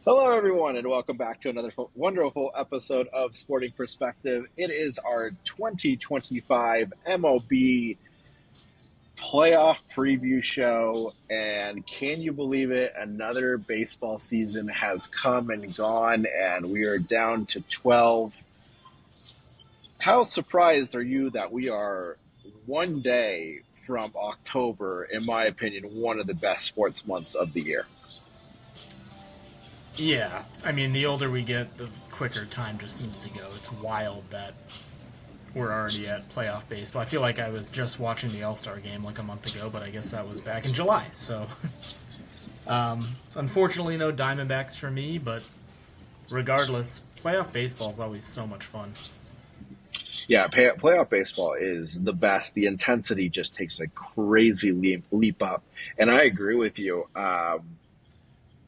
Hello, everyone, and welcome back to another wonderful episode of Sporting Perspective. It is our 2025 MLB Playoff Preview Show, and can you believe it? Another baseball season has come and gone, and we are down to 12. How surprised are you that we are one day from October, in my opinion, one of the best sports months of the year? Yeah, I mean, the older we get, the quicker time just seems to go. It's wild that we're already at playoff baseball. I feel like I was just watching the All Star game like a month ago, but I guess that was back in July. So, unfortunately, no Diamondbacks for me, but regardless, playoff baseball is always so much fun. Yeah, playoff baseball is the best. The intensity just takes a crazy leap up. And I agree with you.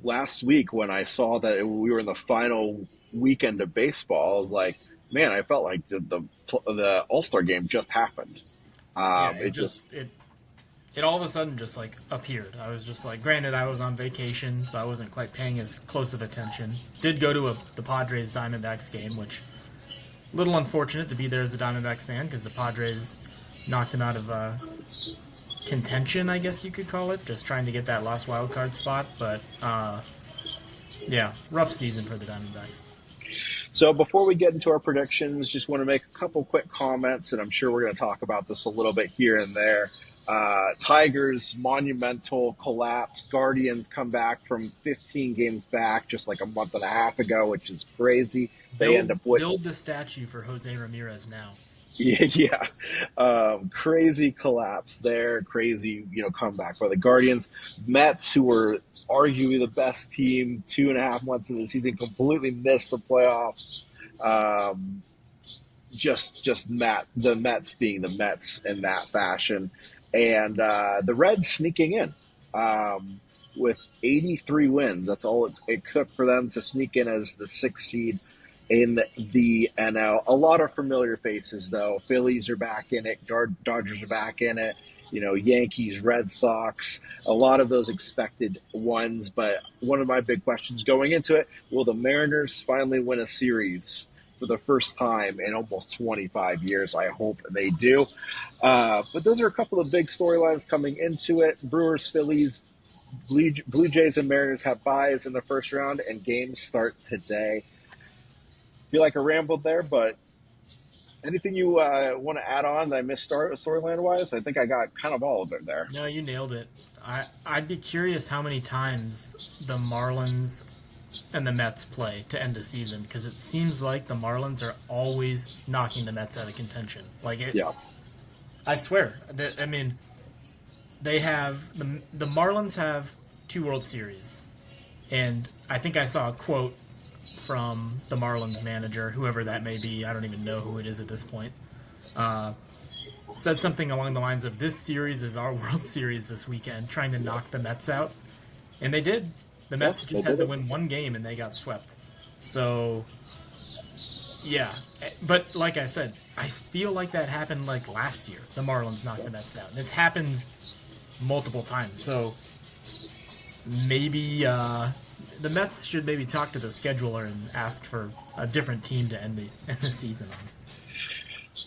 Last week, when I saw that we were in the final weekend of baseball, I was like, man, I felt like the All Star game just happened. Yeah, It just, it all of a sudden just like appeared. I was just like, granted, I was on vacation, so I wasn't quite paying as close of attention. Did go to the Padres Diamondbacks game, which little unfortunate to be there as a Diamondbacks fan because the Padres knocked him out of contention, I guess you could call it, just trying to get that last wild card spot. But yeah, rough season for the Diamondbacks. so before we get into our predictions, just want to make a couple quick comments, and I'm sure we're going to talk about this a little bit here and there. Tigers monumental collapse. Guardians come back from 15 games back just like a month and a half ago, which is crazy. They end up with Build the statue for Jose Ramirez now. yeah, crazy collapse there. Crazy, comeback by the Guardians. Mets, who were arguably the best team 2.5 months into the season, completely missed the playoffs. Um, just the Mets being the Mets in that fashion, and the Reds sneaking in with 83 wins. That's all it took for them to sneak in as the sixth seed in the NL. A lot of familiar faces, though. Phillies are back in it. Dodgers are back in it. Yankees, Red Sox, a lot of those expected ones. But one of my big questions going into it, will the Mariners finally win a series for the first time in almost 25 years? I hope they do. But those are a couple of big storylines coming into it. Brewers, Phillies, Blue Jays, and Mariners have byes in the first round, and games start today. Feel like I rambled there, but anything you want to add on that I missed storyline wise? I think I got kind of all of it there. No, you nailed it. I'd be curious how many times the Marlins and the Mets play to end the season because it seems like the Marlins are always knocking the Mets out of contention. Like it, Yeah. I swear. I mean, they have the Marlins have two World Series, and I think I saw a quote from the Marlins manager, whoever that may be. I don't even know who it is at this point. Uh, Said something along the lines of, "This series is our World Series this weekend," trying to knock the Mets out, and they did. The Yeah, Mets they just had did to it. win one game and they got swept. So yeah, but like I said, I feel like that happened like last year. The Marlins knocked the Mets out, and it's happened multiple times. So maybe the Mets should maybe talk to the scheduler and ask for a different team to end the season on.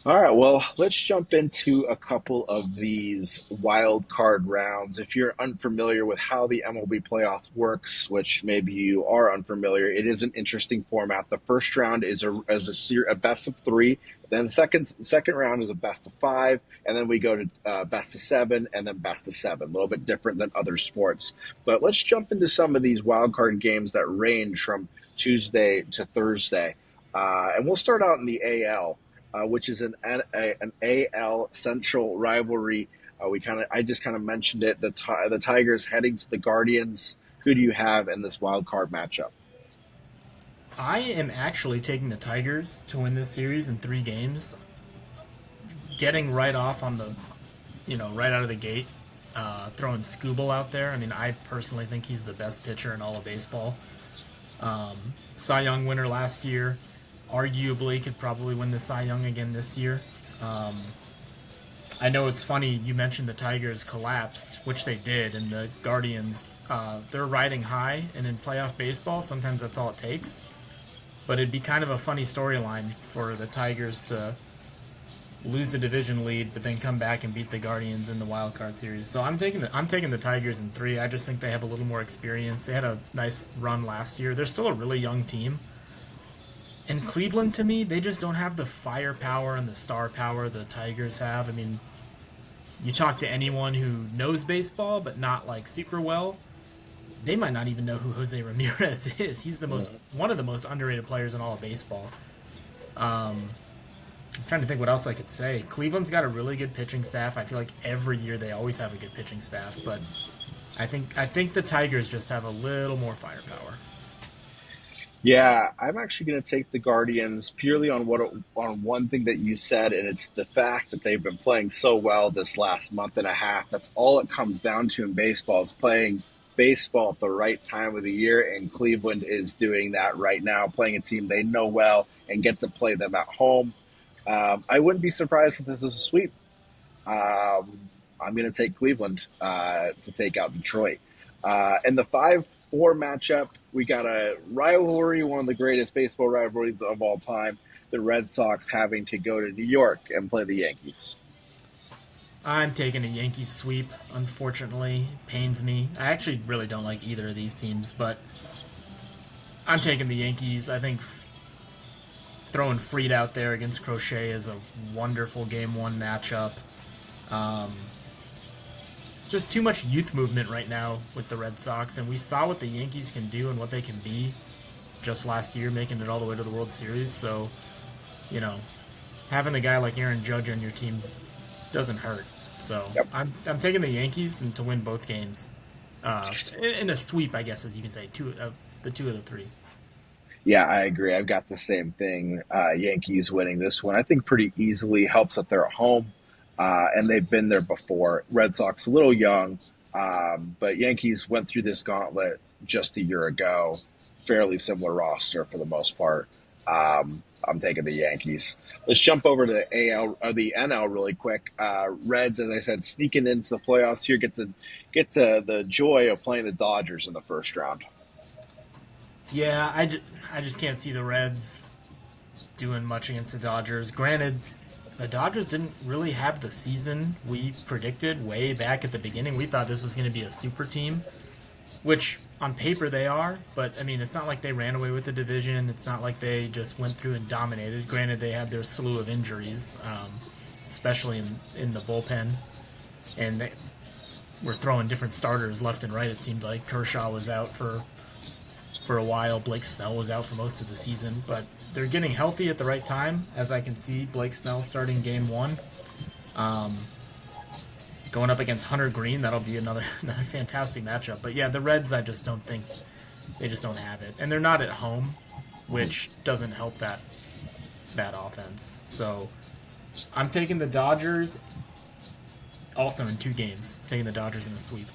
All right, well, let's jump into a couple of these wild card rounds. If you're unfamiliar with how the MLB playoff works, which maybe you are unfamiliar, it is an interesting format. The first round is a best of three. Then second round is a best of five, and then we go to best of seven, and then best of seven. A little bit different than other sports. But let's jump into some of these wild card games that range from Tuesday to Thursday, and we'll start out in the AL, which is an AL Central rivalry. I just kind of mentioned it. The Tigers heading to the Guardians. Who do you have in this wild card matchup? I am actually taking the Tigers to win this series in 3 games, getting right off on right out of the gate, throwing Scooble out there. I mean, I personally think he's the best pitcher in all of baseball. Cy Young winner last year, arguably could probably win the Cy Young again this year. I know it's funny you mentioned the Tigers collapsed, which they did, and the Guardians, they're riding high, and in playoff baseball, sometimes that's all it takes. But it'd be kind of a funny storyline for the Tigers to lose the division lead, but then come back and beat the Guardians in the wild card series. So I'm taking the Tigers in 3. I just think they have a little more experience. They had a nice run last year. They're still a really young team. And Cleveland, to me, they just don't have the firepower and the star power the Tigers have. I mean, you talk to anyone who knows baseball, but not like super well, they might not even know who Jose Ramirez is. He's one of the most underrated players in all of baseball. I'm trying to think what else I could say. Cleveland's got a really good pitching staff. I feel like every year they always have a good pitching staff, but I think the Tigers just have a little more firepower. Yeah, I'm actually going to take the Guardians purely on on one thing that you said, and it's the fact that they've been playing so well this last month and a half. That's all it comes down to in baseball is playing baseball at the right time of the year, and Cleveland is doing that right now, playing a team they know well and get to play them at home. I wouldn't be surprised if this is a sweep. I'm going to take Cleveland to take out Detroit. In the 5-4 matchup, we got a rivalry, one of the greatest baseball rivalries of all time. The Red Sox having to go to New York and play the Yankees. I'm taking a Yankees sweep, unfortunately. Pains me. I actually really don't like either of these teams, but I'm taking the Yankees. I think throwing Fried out there against Crochet is a wonderful game one matchup. Um, it's just too much youth movement right now with the Red Sox, and we saw what the Yankees can do and what they can be just last year, making it all the way to the World Series. So, you know, having a guy like Aaron Judge on your team doesn't hurt. So Yep. I'm taking the Yankees and to win both games in a sweep, I guess, as you can say, the two of the three. Yeah, I agree. I've got the same thing. Yankees winning this one, I think, pretty easily. Helps that they're at home, and they've been there before. Red Sox a little young, but Yankees went through this gauntlet just a year ago. Fairly similar roster for the most part. I'm taking the Yankees. Let's jump over to the AL or the NL really quick. Reds, as I said, sneaking into the playoffs here. Get the joy of playing the Dodgers in the first round. Yeah, I just can't see the Reds doing much against the Dodgers. Granted, the Dodgers didn't really have the season we predicted way back at the beginning. We thought this was going to be a super team, which on paper they are, but I mean, it's not like they ran away with the division. It's not like they just went through and dominated. Granted, they had their slew of injuries, especially in the bullpen, and they were throwing different starters left and right. It seemed like Kershaw was out for a while. Blake Snell was out for most of the season, but they're getting healthy at the right time. As I can see, Blake Snell starting game one. Going up against Hunter Green, that'll be another fantastic matchup. But yeah, the Reds, I just don't think they just don't have it, and they're not at home, which doesn't help that offense. So I'm taking the Dodgers. Also in 2 games, taking the Dodgers in a sweep.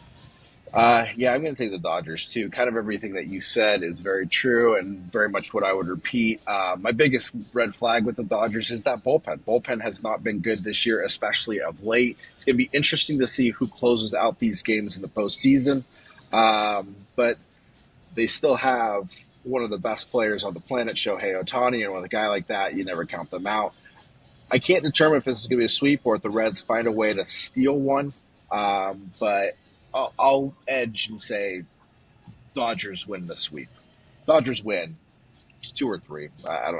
Yeah, I'm going to take the Dodgers too. Kind of everything that you said is very true and very much what I would repeat. My biggest red flag with the Dodgers is that bullpen. Bullpen has not been good this year, especially of late. It's going to be interesting to see who closes out these games in the postseason. But they still have one of the best players on the planet, Shohei Ohtani, and with a guy like that, you never count them out. I can't determine if this is going to be a sweep or if the Reds find a way to steal one. But I'll edge and say Dodgers win the sweep. Dodgers win. It's 2 or 3.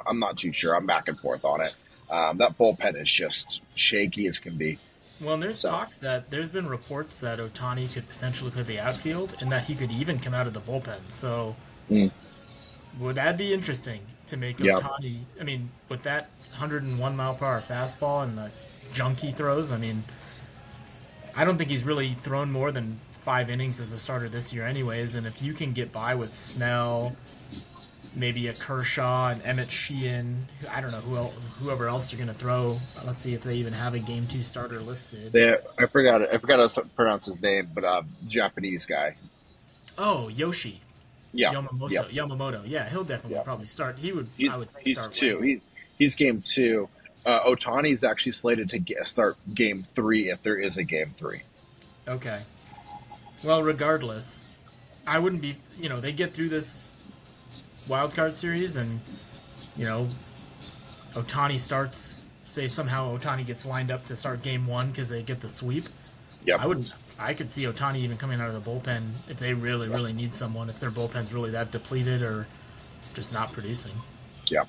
I'm not too sure. I'm back and forth on it. That bullpen is just shaky as can be. Well, and So, there's been reports that Otani could potentially play the outfield and that he could even come out of the bullpen. So mm, would that be interesting to make yeah. Otani? I mean, with that 101 mile per hour fastball and the junk he throws, I mean, I don't think he's really thrown more than 5 innings as a starter this year, anyways. And if you can get by with Snell, maybe a Kershaw and Emmett Sheehan, I don't know whoever else you're going to throw. Let's see if they even have a game two starter listed. I forgot how to pronounce his name, but Japanese guy. Oh, Yoshi Yeah, Yamamoto. yeah, Yamamoto. Yeah, he'll definitely yeah. probably start. He would. He, I would think he's start two. late. He's game 2. Otani's actually slated to start Game 3 if there is a Game 3. Okay. Well, regardless, I wouldn't be. They get through this wild card series, and you know, Otani starts. Say somehow Otani gets lined up to start Game 1 because they get the sweep. Yep. I wouldn't. I could see Otani even coming out of the bullpen if they really, really need someone. If their bullpen's really that depleted or just not producing. Yeah.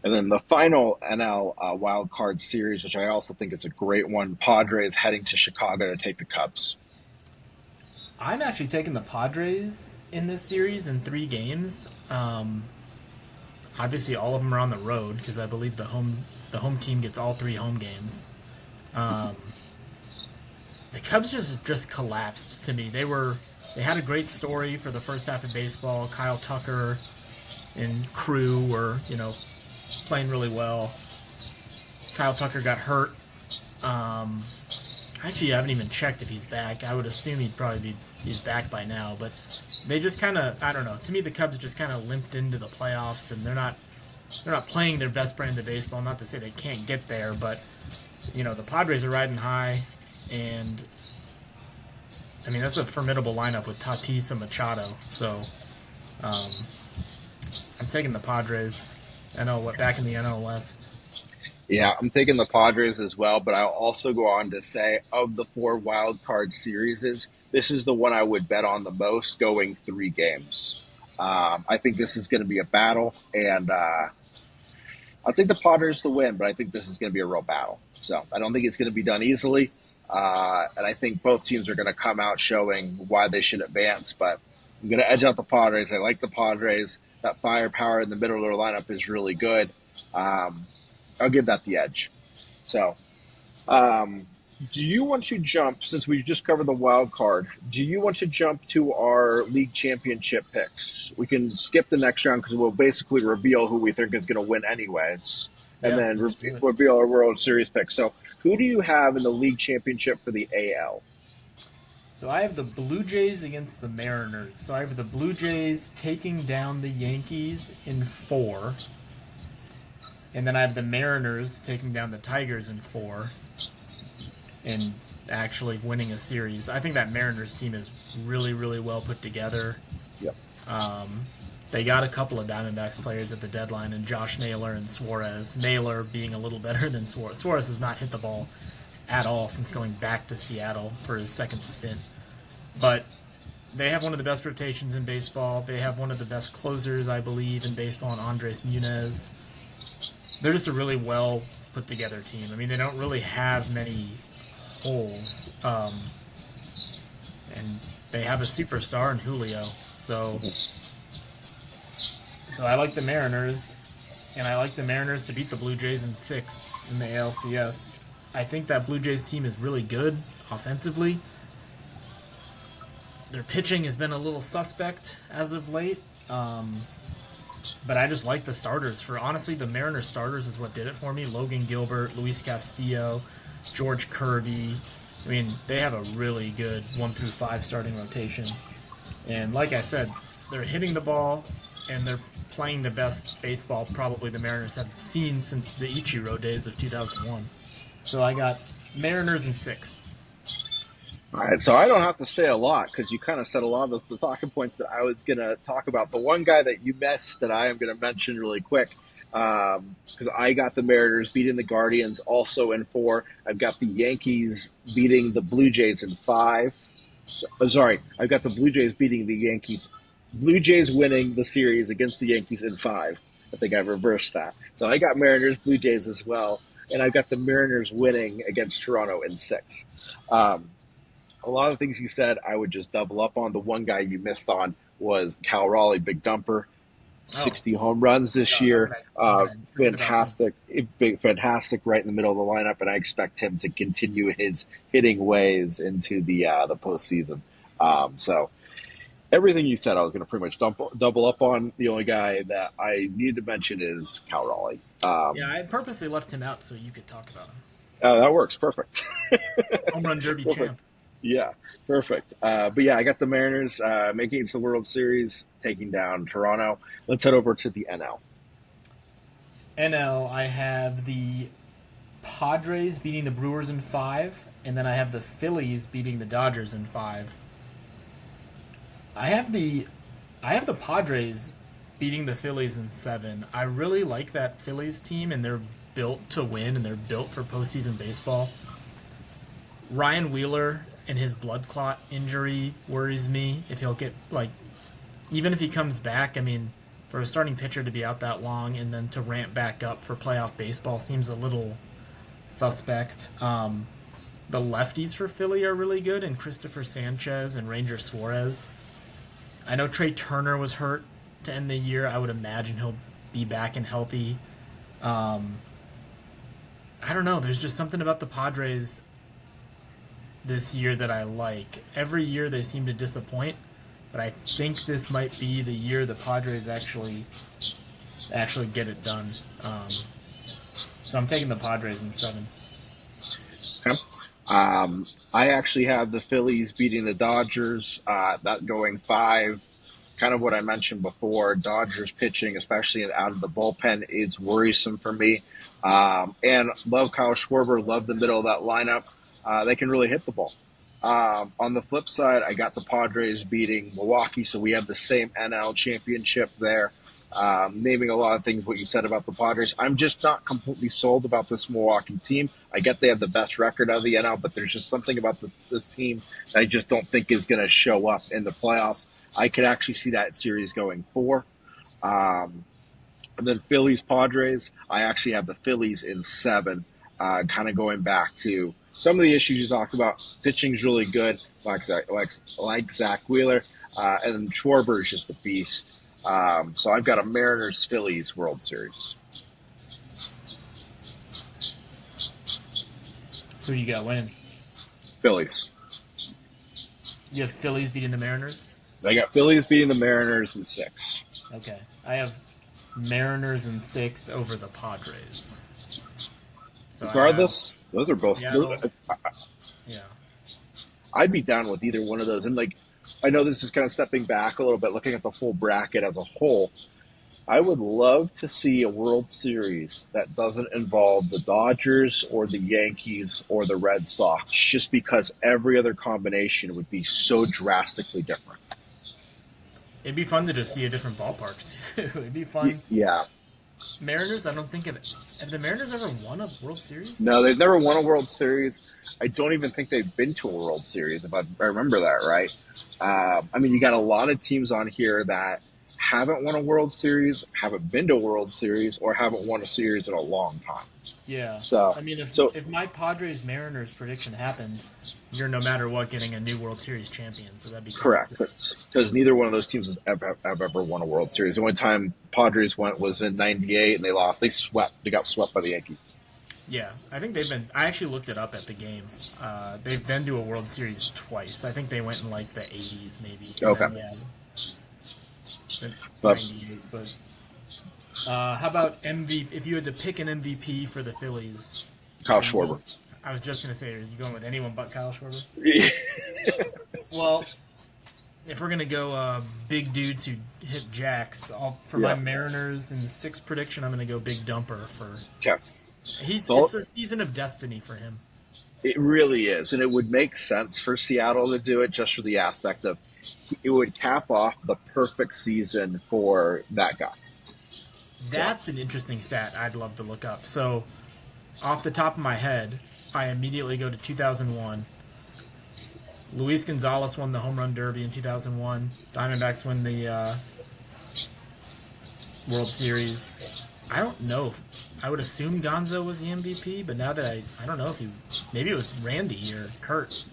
And then the final NL wild card series, which I also think is a great one, Padres heading to Chicago to take the Cubs. I'm actually taking the Padres in this series in 3 games. Obviously, all of them are on the road because I believe the home team gets all 3 home games. The Cubs just collapsed to me. They had a great story for the first half of baseball. Kyle Tucker and crew were playing really well. Kyle Tucker got hurt. Actually, I haven't even checked if he's back. I would assume he's back by now. But they just kind of, I don't know. To me, the Cubs just kind of limped into the playoffs, and they're not playing their best brand of baseball. Not to say they can't get there, but the Padres are riding high, and I mean that's a formidable lineup with Tatis and Machado. So I'm taking the Padres. Back in the NL West. Yeah, I'm taking the Padres as well, but I'll also go on to say of the 4 wild card series, this is the one I would bet on the most, going 3 games. I think this is going to be a battle, and I'll take the Padres to win, but I think this is going to be a real battle. So I don't think it's going to be done easily, and I think both teams are going to come out showing why they should advance, but I'm going to edge out the Padres. I like the Padres. That firepower in the middle of their lineup is really good. I'll give that the edge. So, do you want to jump, since we just covered the wild card, do you want to jump to our league championship picks? We can skip the next round because we'll basically reveal who we think is going to win anyways, and then reveal our World Series picks. So, who do you have in the league championship for the AL? So I have the Blue Jays against the Mariners. So I have the Blue Jays taking down the Yankees in 4. And then I have the Mariners taking down the Tigers in 4. And actually winning a series. I think that Mariners team is really, really well put together. Yep. They got a couple of Diamondbacks players at the deadline, and Josh Naylor and Suarez. Naylor being a little better than Suarez. Suarez has not hit the ball at all since going back to Seattle for his second stint. But they have one of the best rotations in baseball. They have one of the best closers, I believe, in baseball, in Andres Muniz. They're just a really well put together team. I mean, they don't really have many holes. And they have a superstar in Julio. So I like the Mariners, and I like the Mariners to beat the Blue Jays in 6 in the ALCS. I think that Blue Jays team is really good offensively. Their pitching has been a little suspect as of late. But I just like the starters. Honestly, the Mariners starters is what did it for me. Logan Gilbert, Luis Castillo, George Kirby. I mean, they have a really good 1 through 5 starting rotation. And like I said, they're hitting the ball, and they're playing the best baseball probably the Mariners have seen since the Ichiro days of 2001. So I got Mariners in 6. All right, so I don't have to say a lot because you kind of said a lot of the talking points that I was going to talk about. The one guy that you missed that I am going to mention really quick, because I got the Mariners beating the Guardians also in 4. I've got the Yankees beating the Blue Jays in 5. I've got the Blue Jays beating the Yankees. Blue Jays winning the series against the Yankees in 5. I think I reversed that. So I got Mariners, Blue Jays as well, and I've got the Mariners winning against Toronto in 6. A lot of things you said I would just double up on. The one guy you missed on was Cal Raleigh, big dumper. 60 home runs this year. Fantastic right in the middle of the lineup, and I expect him to continue his hitting ways into the postseason. So everything you said I was going to pretty much double up on. The only guy that I need to mention is Cal Raleigh. I purposely left him out so you could talk about him. That works. Perfect. Home run derby champ. Yeah, perfect. But yeah, I got the Mariners making it to the World Series, taking down Toronto. Let's head over to the NL. NL, I have the Padres beating the Brewers in 5, and then I have the Phillies beating the Dodgers in 5. I have the Padres beating the Phillies in 7. I really like that Phillies team, and they're built to win, and they're built for postseason baseball. Ryan Wheeler and his blood clot injury worries me. If he'll get, like, even if he comes back, I mean, for a starting pitcher to be out that long and then to ramp back up for playoff baseball seems a little suspect. The lefties for Philly are really good, and Christopher Sanchez and Ranger Suarez. I know Trey Turner was hurt to end the year. I would imagine he'll be back and healthy. I don't know. There's just something about the Padres this year that I like. Every year they seem to disappoint, but I think this might be the year the Padres actually get it done. So I'm taking the Padres in 7. Okay. I actually have the Phillies beating the Dodgers, that going 5. Kind of what I mentioned before, Dodgers pitching, especially out of the bullpen, is worrisome for me. And love Kyle Schwarber, love the middle of that lineup. They can really hit the ball. On the flip side, I got the Padres beating Milwaukee, so we have the same NL championship there. Naming a lot of things what you said about the Padres. I'm just not completely sold about this Milwaukee team. I get they have the best record of the NL, but there's just something about this team that I just don't think is going to show up in the playoffs. I could actually see that series going 4. And then Phillies-Padres, I actually have the Phillies in 7, kind of going back to some of the issues you talked about. Pitching's really good, like Zach Wheeler, and Schwarber is just a beast. So I've got a Mariners-Phillies World Series. Who you got winning? Phillies. You have Phillies beating the Mariners? I got Phillies beating the Mariners in 6. Okay. I have Mariners in 6 over the Padres. So Regardless, those are both. Yeah. I'd be down with either one of those. And, like, I know this is kind of stepping back a little bit, looking at the full bracket as a whole. I would love to see a World Series that doesn't involve the Dodgers or the Yankees or the Red Sox, just because every other combination would be so drastically different. It'd be fun to just see a different ballpark, too. It'd be fun. Yeah. Mariners, I don't think have the Mariners ever won a World Series? No, they've never won a World Series. I don't even think they've been to a World Series, if I remember that right. I mean, you got a lot of teams on here that haven't won a World Series, haven't been to a World Series, or haven't won a series in a long time. Yeah. So I mean, if my Padres-Mariners prediction happened, you're no matter what getting a new World Series champion. So that'd be correct, because neither one of those teams has ever won a World Series. The only time Padres went was in '98, and they lost. They got swept by the Yankees. Yeah, I think they've been. I actually looked it up at the game. They've been to a World Series twice. I think they went in like the '80s, maybe. Okay. But how about MVP? If you had to pick an MVP for the Phillies, Kyle Schwarber. I was just gonna say, are you going with anyone but Kyle Schwarber? Yeah. Well, if we're gonna go big dudes who hit jacks, my Mariners in the 6th prediction, I'm gonna go Big Dumper for. Okay. It's a season of destiny for him. It really is, and it would make sense for Seattle to do it just for the aspect of it would cap off the perfect season for that guy. That's an interesting stat I'd love to look up. So, off the top of my head, I immediately go to 2001. Luis Gonzalez won the Home Run Derby in 2001. Diamondbacks win the World Series. I don't know. I would assume Gonzo was the MVP, but now that I don't know if maybe it was Randy or Kurt.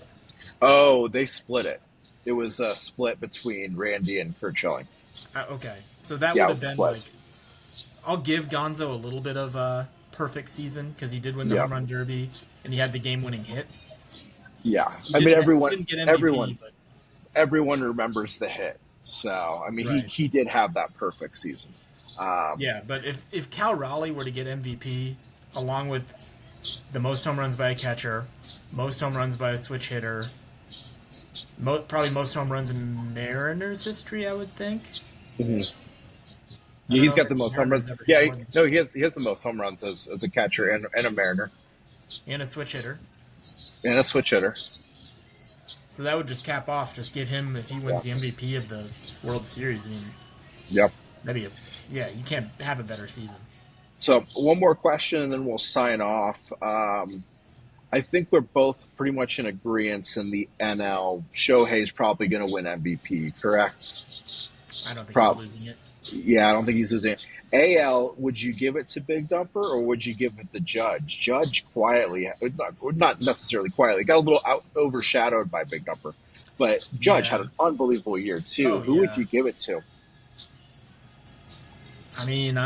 Oh, they split it. It was a split between Randy and Kurt Schilling. Okay. So that would have been split. I'll give Gonzo a little bit of a perfect season because he did win the Home Run Derby and he had the game-winning hit. Yeah. I mean, everyone remembers the hit. So, I mean, he did have that perfect season. Yeah, but if Cal Raleigh were to get MVP, along with the most home runs by a catcher, most home runs by a switch hitter, probably most home runs in Mariners history, I would think. Mm-hmm. Yeah, he's got the most home runs. Yeah, he has the most home runs as a catcher and a Mariner. and a switch hitter. and a switch hitter. So that would just cap off. Just give him, if he Yeah. wins the MVP of the World Series. I mean, Yep. that'd be yeah. You can't have a better season. So one more question, and then we'll sign off. I think we're both pretty much in agreement in the NL. Shohei's probably going to win MVP, correct? I don't think Prob- he's losing it. yeah, I don't think he's losing it. AL, would you give it to Big Dumper or would you give it to Judge? Judge quietly, not necessarily quietly, got a little overshadowed by Big Dumper, but Judge had Yeah. an unbelievable year too. Oh, Who would yeah. you give it to? I mean,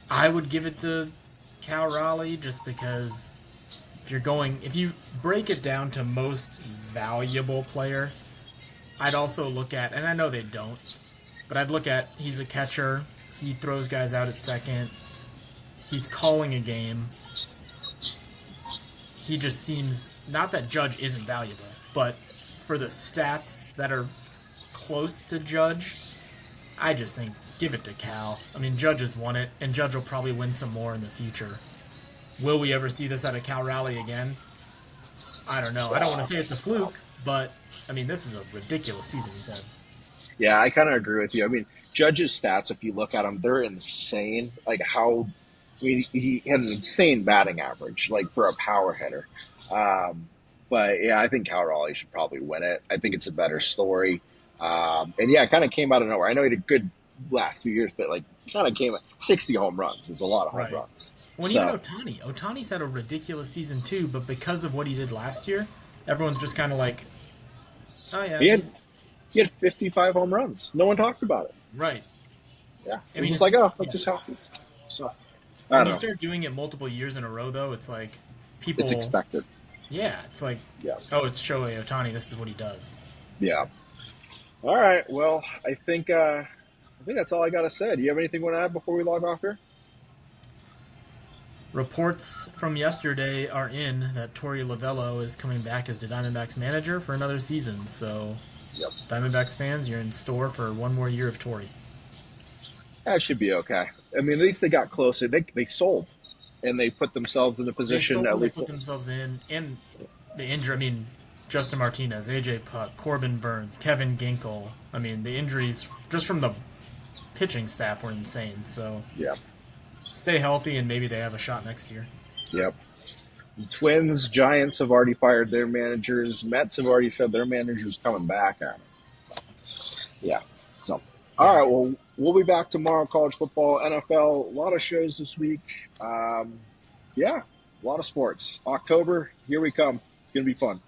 I would give it to Cal Raleigh just because if you break it down to most valuable player, I'd also look at, and I know they don't, but I'd look at, he's a catcher, he throws guys out at second, he's calling a game. He just seems, not that Judge isn't valuable, but for the stats that are close to Judge, I just think give it to Cal. I mean, Judge has won it, and Judge will probably win some more in the future. Will we ever see this out of Cal Raleigh again? I don't know. I don't want to say it's a fluke, but, I mean, this is a ridiculous season he's had. Yeah, I kind of agree with you. I mean, Judge's stats, if you look at them, they're insane. Like he had an insane batting average, like for a power hitter. But yeah, I think Cal Raleigh should probably win it. I think it's a better story. And yeah, it kind of came out of nowhere. I know he had a good last few years, but like kind of came at 60 home runs is a lot of home Right. runs. When even Otani's had a ridiculous season too, but because of what he did last year, everyone's just kind of like, oh yeah, He had 55 home runs. No one talked about it. right. Yeah, I it was mean, just like, oh, that yeah. just happens. So I When don't you know. start doing it multiple years in a row, though, it's like people. It's expected. Yeah, it's like, Yeah. oh, it's Shohei Otani. This is what he does. Yeah. All right. Well, I think that's all I got to say. Do you have anything you want to add before we log off here? Reports from yesterday are in that Torey Lovello is coming back as the Diamondbacks manager for another season. So, Yep. Diamondbacks fans, you're in store for one more year of Torey. That should be okay. I mean, at least they got closer. They sold, and they put themselves in a They position sold, at they least. put themselves in, and the injury. I mean, Justin Martinez, AJ Puck, Corbin Burns, Kevin Ginkel. I mean, the injuries just from the pitching staff were insane. So, Yeah. stay healthy, and maybe they have a shot next year. Yep. The Twins, Giants have already fired their managers. Mets have already said their manager's coming back at it. Yeah. So, all right. Well, we'll be back tomorrow. College football, NFL, a lot of shows this week. Yeah, a lot of sports. October, here we come. It's gonna be fun.